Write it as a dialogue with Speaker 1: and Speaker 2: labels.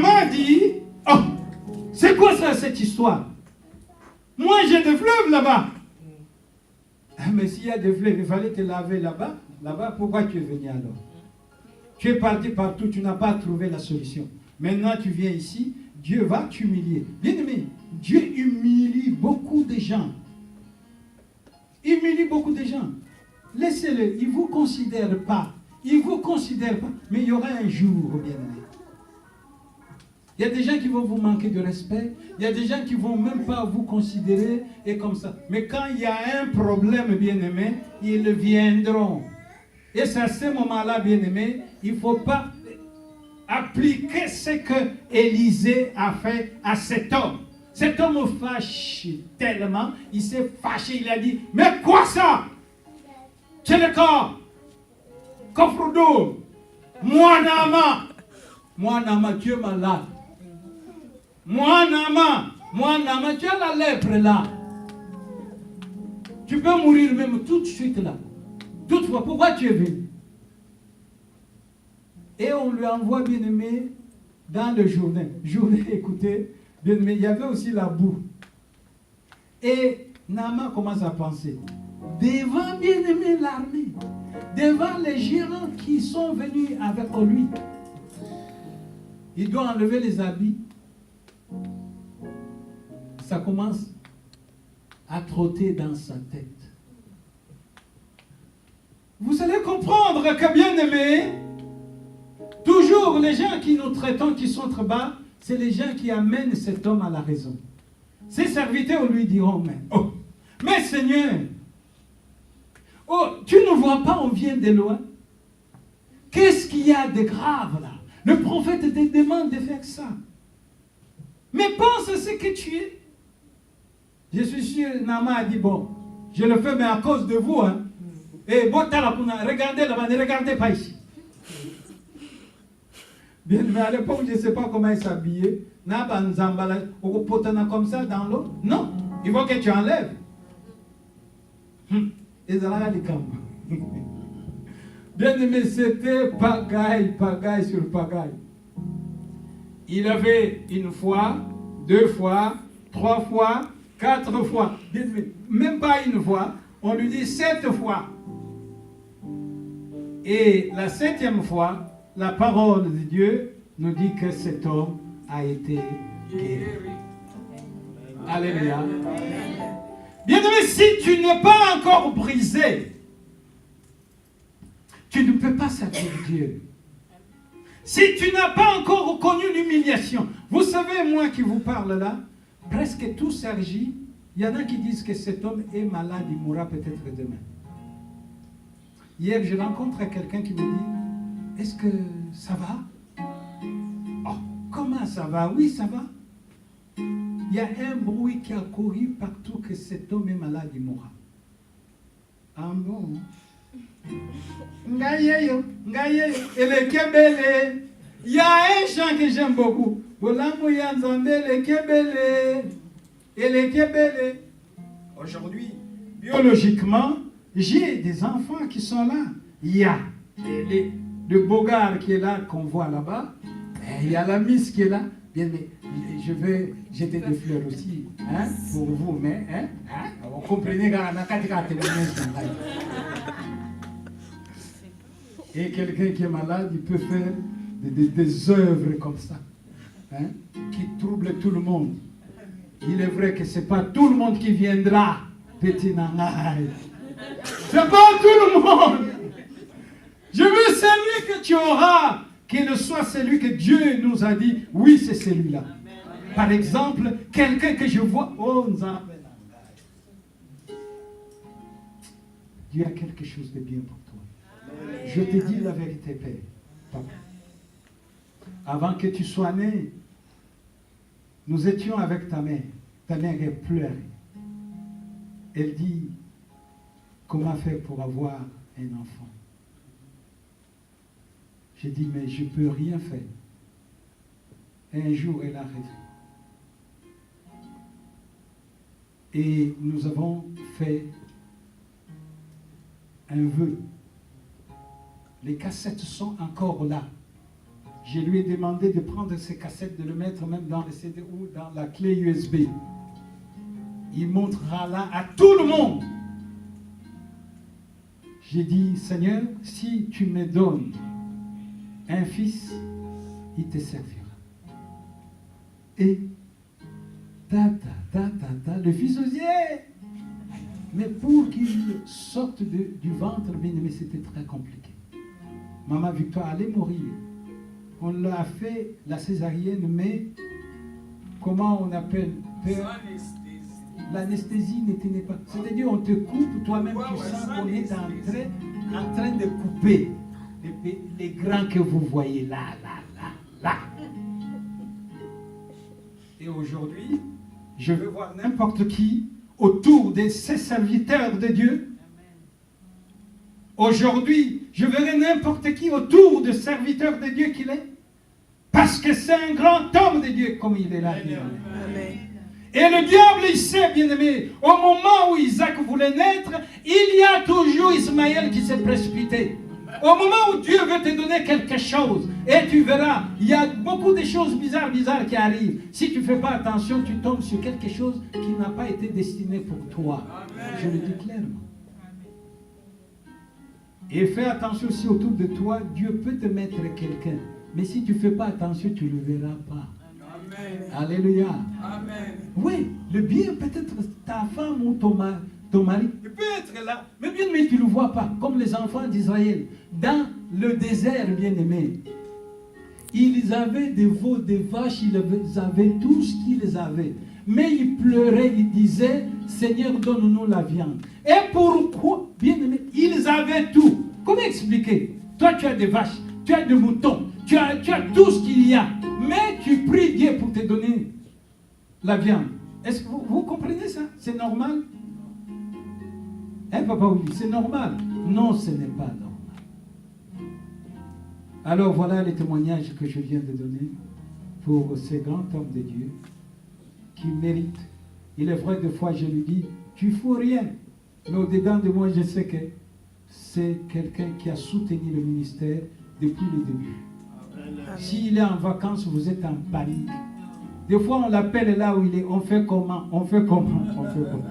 Speaker 1: Naaman dit, oh, c'est quoi ça, cette histoire? Moi, j'ai des fleuves là-bas. Mais s'il y a des fleuves, il fallait te laver là-bas. Là-bas, pourquoi tu es venu alors? Tu es parti partout, tu n'as pas trouvé la solution. Maintenant, tu viens ici, Dieu va t'humilier. Bien aimé, Dieu humilie beaucoup de gens. Humilie beaucoup de gens. Laissez-le, il ne vous considère pas. Il ne vous considère pas. Mais il y aura un jour, bien aimé. Il y a des gens qui vont vous manquer de respect. Il y a des gens qui ne vont même pas vous considérer et comme ça. Mais quand il y a un problème, bien aimé, ils viendront. Et c'est à ce moment-là, bien aimé, il ne faut pas appliquer ce que Élisée a fait à cet homme. Cet homme fâche tellement, il s'est fâché, il a dit, mais quoi ça? C'est le corps, coffre d'eau, moi Naaman, tu es malade. Moi Naaman, tu as la lèpre là. Tu peux mourir même tout de suite là. Toutefois, pourquoi tu es venu? Et on lui envoie, bien aimé, dans le journée. Journée, écoutez, bien aimé, il y avait aussi la boue. Et Naaman commence à penser, devant, bien aimé, l'armée, devant les géants qui sont venus avec lui, il doit enlever les habits. Ça commence à trotter dans sa tête. Vous allez comprendre que, bien aimé, toujours les gens qui nous traitons, qui sont très bas, c'est les gens qui amènent cet homme à la raison. Ses serviteurs lui diront, mais Seigneur, oh, tu ne vois pas, on vient de loin. Qu'est-ce qu'il y a de grave là? Le prophète te demande de faire ça. Mais pense à ce que tu es. Je suis sûr, Naaman a dit, bon, je le fais, mais à cause de vous, hein. Et regardez là-bas, ne regardez pas ici. Bien, mais à l'époque, je ne sais pas comment il s'habillait. Comme ça dans l'eau. Non, il faut que tu enlèves. Bien aimé, c'était pagaille sur pagaille. Il avait une fois, 2 fois, 3 fois, 4 fois. Bien aimé, même pas une fois, on lui dit 7 fois. Et la 7e fois, la parole de Dieu nous dit que cet homme a été guéri. Alléluia. Bien aimé, si tu n'es pas encore brisé, tu ne peux pas servir Dieu. Si tu n'as pas encore connu l'humiliation, vous savez, moi qui vous parle là, presque tout s'agit. Il y en a qui disent que cet homme est malade, il mourra peut-être demain. Hier, je rencontre quelqu'un qui me dit, est-ce que ça va? Oh, comment ça va? Oui, ça va. Il y a un bruit qui a couru partout que cet homme est malade, il mourra. Ah bon? Ngayeyo, ele kebele. Il y a un chant que j'aime beaucoup. Aujourd'hui, biologiquement, j'ai des enfants qui sont là. Il y a le Bogart qui est là, qu'on voit là-bas. Il y a la Miss qui est là. Bien, mais je vais jeter des fleurs aussi, hein, pour vous, mais vous comprenez. Et quelqu'un qui est malade, il peut faire des œuvres comme ça, hein, qui troublent tout le monde. Il est vrai que ce n'est pas tout le monde qui viendra, petit nangaï. Ce n'est pas tout le monde. Je veux celui que tu auras, qu'il soit celui que Dieu nous a dit, oui, c'est celui-là. Par exemple, quelqu'un que je vois, oh, Dieu a quelque chose de bien pour toi. Je te dis la vérité, Père. Papa. Avant que tu sois né, nous étions avec ta mère. Ta mère, elle pleurait. Elle dit, comment faire pour avoir un enfant? J'ai dit, mais je ne peux rien faire. Et un jour, elle a rêvé. Et nous avons fait un vœu. Les cassettes sont encore là. Je lui ai demandé de prendre ses cassettes, de le mettre même dans le CD ou dans la clé USB. Il montrera là à tout le monde. J'ai dit, Seigneur, si tu me donnes un fils, il te servira. Et le fils osait. Mais pour qu'il sorte du ventre, bien aimé, c'était très compliqué. Maman Victoire allait mourir. On l'a fait la césarienne, mais comment on appelle? L'anesthésie n'était pas. C'est-à-dire, on te coupe, toi-même tu sens qu'on est en train de couper les grains que vous voyez là. Et aujourd'hui, je veux voir n'importe qui autour de ces serviteurs de Dieu. Aujourd'hui, je verrai n'importe qui autour de serviteurs de Dieu qu'il est. Parce que c'est un grand homme de Dieu comme il est là. Amen. Et le diable, il sait, bien aimé, au moment où Isaac voulait naître, il y a toujours Ismaël qui s'est précipité. Au moment où Dieu veut te donner quelque chose, et tu verras, il y a beaucoup de choses bizarres qui arrivent. Si tu ne fais pas attention, tu tombes sur quelque chose qui n'a pas été destiné pour toi. Amen. Je le dis clairement. Et fais attention aussi autour de toi, Dieu peut te mettre quelqu'un. Mais si tu ne fais pas attention, tu ne le verras pas. Amen. Alléluia. Amen. Oui, le bien peut-être ta femme ou ton mari, il peut être là, mais bien aimé, tu ne le vois pas, comme les enfants d'Israël. Dans le désert, bien aimé, ils avaient des veaux, des vaches, ils avaient tout ce qu'ils avaient. Mais ils pleuraient, ils disaient, Seigneur, donne-nous la viande. Et pourquoi, bien aimé, ils avaient tout. Comment expliquer? Toi, tu as des vaches, tu as des moutons, tu as tout ce qu'il y a. Mais tu pries Dieu pour te donner la viande. Est-ce que vous comprenez ça? C'est normal? Hein, papa, oui, c'est normal? Non, ce n'est pas normal. Alors voilà les témoignages que je viens de donner pour ces grands hommes de Dieu qui méritent. Il est vrai, des fois je lui dis, tu ne fous rien. Mais au-dedans de moi, je sais que c'est quelqu'un qui a soutenu le ministère depuis le début. S'il est en vacances, vous êtes en panique. Des fois, on l'appelle là où il est. On fait comment? On fait comment? On fait comment?